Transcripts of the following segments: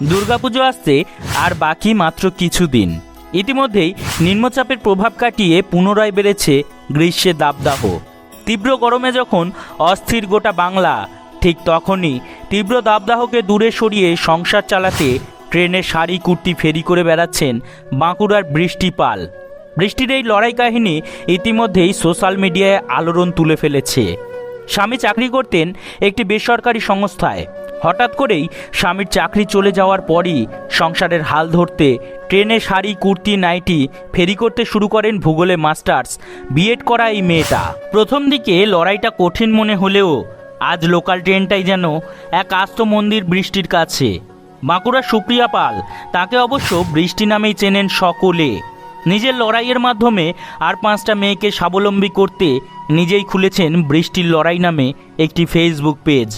দুর্গাপুজো আসতে আর বাকি মাত্র কিছুদিন। ইতিমধ্যেই নিম্নচাপের প্রভাব কাটিয়ে পুনরায় বেড়েছে গ্রীষ্মের দাবদাহ। তীব্র গরমে যখন অস্থির গোটা বাংলা, ঠিক তখনই তীব্র দাবদাহকে দূরে সরিয়ে সংসার চালাতে ট্রেনে শাড়ি কুর্তি ফেরি করে বেড়াচ্ছেন বাঁকুড়ার বৃষ্টি পাল। বৃষ্টির এই লড়াই কাহিনী ইতিমধ্যেই সোশ্যাল মিডিয়ায় আলোড়ন তুলে ফেলেছে। স্বামী চাকরি করতেন একটি বেসরকারি সংস্থায়। হঠাৎ করেই স্বামীর চাকরি চলে যাওয়ার পরই সংসারের হাল ধরতে ট্রেনে শাড়ি কুর্তি নাইটি ফেরি করতে শুরু করেন ভূগোলে মাস্টার্স বিএড করা এই মেয়েটা। প্রথম দিকে লড়াইটা কঠিন মনে হলেও আজ লোকাল ট্রেনটাই যেন এক আস্ত মন্দির বৃষ্টির কাছে। বাঁকুড়ার সুপ্রিয়া পাল, তাকে অবশ্য বৃষ্টি নামেই চেনেন সকলে। নিজের লড়াইয়ের মাধ্যমে আর 5টা মেয়েকে স্বাবলম্বী করতে নিজেই খুলেছেন বৃষ্টির লড়াই নামে একটি ফেসবুক পেজ।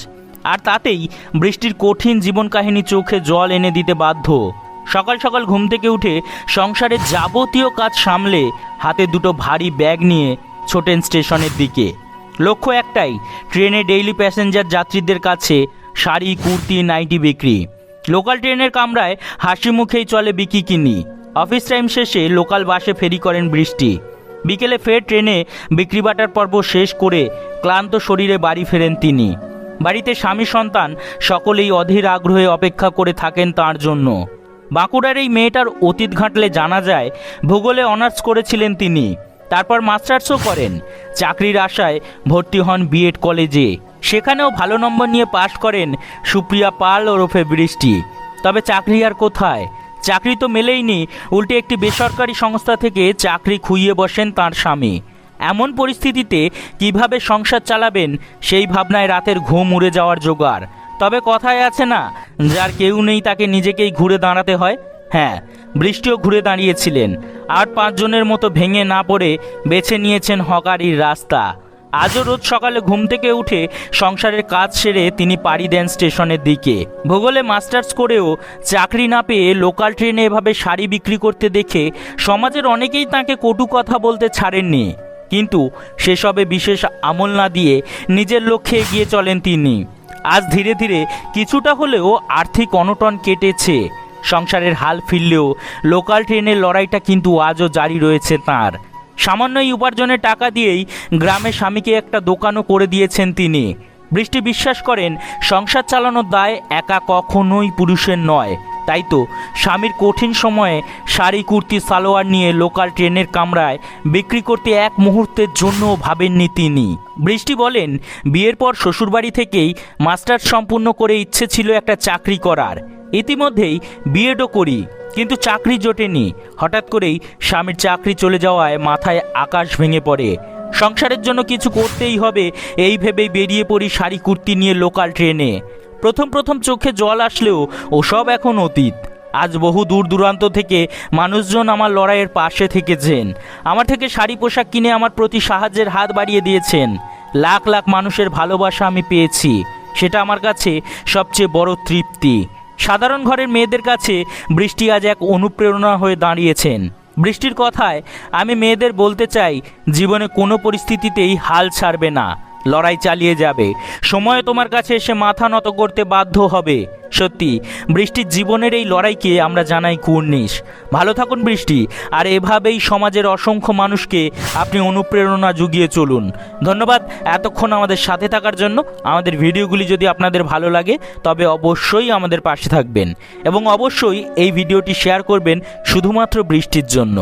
আর তাতেই বৃষ্টির কঠিন জীবন কাহিনী চোখে জল এনে দিতে বাধ্য। সকাল সকাল ঘুম থেকে উঠে সংসারের যাবতীয় কাজ সামলে হাতে দুটো ভারী ব্যাগ নিয়ে ছোটেন স্টেশনের দিকে। লক্ষ্য একটাই, ট্রেনে ডেইলি প্যাসেঞ্জার যাত্রীদের কাছে শাড়ি কুর্তি নাইটি বিক্রি। লোকাল ট্রেনের কামরায় হাসি মুখেই চলে বিকিকিনি। অফিস টাইম শেষে লোকাল বাসে ফেরি করেন বৃষ্টি। বিকেলে ফের ট্রেনে বিক্রি বাটার পর্ব শেষ করে ক্লান্ত শরীরে বাড়ি ফেরেন তিনি। বাড়িতে স্বামী সন্তান সকলেই অধীর আগ্রহে অপেক্ষা করে থাকেন তার জন্য। বাঁকুড়ার এই মেয়েটার অতীত ঘাঁটলে জানা যায় ভূগোলে অনার্স করেছিলেন তিনি। তারপর মাস্টার্সও করেন। চাকরির আশায় ভর্তি হন বিএড কলেজে। সেখানেও ভালো নম্বর নিয়ে পাশ করেন সুপ্রিয়া পাল ওরফে বৃষ্টি। তবে চাকরি আর কোথায়? চাকরি তো মেলেইনি, উল্টে একটি বেসরকারি সংস্থা থেকে চাকরি খুইয়ে বসেন তার স্বামী। এমন পরিস্থিতিতে কিভাবে সংসার চালাবেন সেই ভাবনায় রাতের ঘুম উড়ে যাওয়ার জোগাড়। তবে কথায় আছে না, যার কেউ নেই তাকে নিজেকেই ঘুরে দাঁড়াতে হয়। হ্যাঁ, বৃষ্টিও ঘুরে দাঁড়িয়েছিলেন। আর 5 জনের মতো ভেঙে না পড়ে বেছে নিয়েছেন হকারির রাস্তা। আজও রোজ সকালে ঘুম থেকে উঠে সংসারের কাজ সেরে তিনি পাড়ি দেন স্টেশনের দিকে। ভূগোলে মাস্টার্স করেও চাকরি না পেয়ে লোকাল ট্রেনে এভাবে শাড়ি বিক্রি করতে দেখে সমাজের অনেকেই তাকে কটু কথা বলতে ছাড়েননি। কিন্তু সেসবে বিশেষ আমল না দিয়ে নিজের লক্ষ্যে এগিয়ে চলেন তিনি। আজ ধীরে ধীরে কিছুটা হলেও আর্থিক অনটন কেটেছে। সংসারের হাল ফিরলেও লোকাল ট্রেনের লড়াইটা কিন্তু আজও জারি রয়েছে তার। সামান্য এই উপার্জনের টাকা দিয়েই গ্রামে স্বামীকে একটা দোকানও করে দিয়েছেন তিনি। বৃষ্টি বিশ্বাস করেন সংসার চালানোর দায় একা কখনোই পুরুষের নয়। তাই তো স্বামীর কঠিন সময়ে শাড়ি কুর্তি সালোয়ার নিয়ে লোকাল ট্রেনের কামরায় বিক্রি করতে এক মুহূর্তের জন্যও ভাবেননি তিনি। বৃষ্টি বলেন, বিয়ের পর শ্বশুরবাড়ি থেকেই মাস্টার্স সম্পূর্ণ করে ইচ্ছে ছিল একটা চাকরি করার। ইতিমধ্যেই বিএডও করি, কিন্তু চাকরি জোটেনি। হঠাৎ করেই স্বামীর চাকরি চলে যাওয়ায় মাথায় আকাশ ভেঙে পড়ে। সংসারের জন্য কিছু করতেই হবে, এই ভেবেই বেরিয়ে পড়ি শাড়ি কুর্তি নিয়ে লোকাল ট্রেনে। প্রথম চোখে জল আসলেও ওসব এখন অতীত। আজ বহু দূর দূরান্ত থেকে মানুষজন আমার লড়াইয়ের পাশে থেকেছেন। আমার থেকে শাড়ি পোশাক কিনে আমার প্রতি সাহায্যের হাত বাড়িয়ে দিয়েছেন। লাখ লাখ মানুষের ভালোবাসা আমি পেয়েছি। সেটা আমার কাছে সবচেয়ে বড় তৃপ্তি। সাধারণ ঘরের মেয়েদের কাছে বৃষ্টি আজ এক অনুপ্রেরণা হয়ে দাঁড়িয়েছেন। বৃষ্টির কথায় আমি মেয়েদের বলতে চাই, জীবনে কোনো পরিস্থিতিতেই হাল ছাড়বে না, লড়াই চালিয়ে যাবে। সময় তোমার কাছে এসে মাথা নত করতে বাধ্য হবে। সত্যি বৃষ্টির জীবনের এই লড়াইকে আমরা জানাই কুর্নিশ। ভালো থাকুন বৃষ্টি, আর এভাবেই সমাজের অসংখ্য মানুষকে আপনি অনুপ্রেরণা জুগিয়ে চলুন। ধন্যবাদ এতক্ষণ আমাদের সাথে থাকার জন্য। আমাদের ভিডিওগুলি যদি আপনাদের ভালো লাগে তবে অবশ্যই আমাদের পাশে থাকবেন এবং অবশ্যই এই ভিডিওটি শেয়ার করবেন শুধুমাত্র বৃষ্টির জন্য।